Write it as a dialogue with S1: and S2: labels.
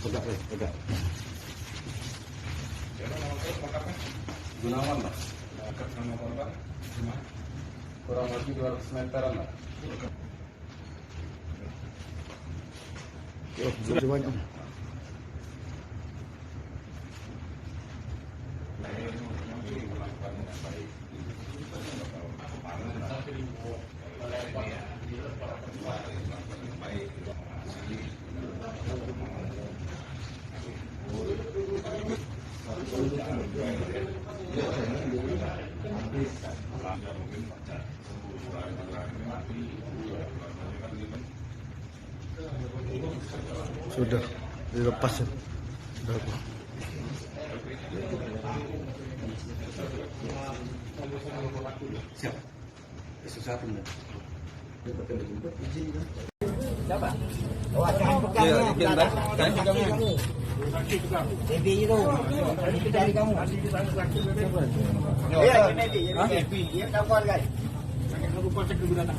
S1: Tegak, tegak.
S2: Gunawan, Mas. Dekat sama korban, kurang lebih 200 meteran, Mas.
S1: Sudah banyak. Sudah dilepas ya. Sudah apa?
S2: Siap. Sesuatu enggak?
S3: Siapa? Oh, jangan pegang.
S2: Iya, izin, Bang. Saya pegang.
S3: Devi itu. Dari kamu. Iya, ini Devi. Dia tahu kan, guys. Aku kontak dulu datang.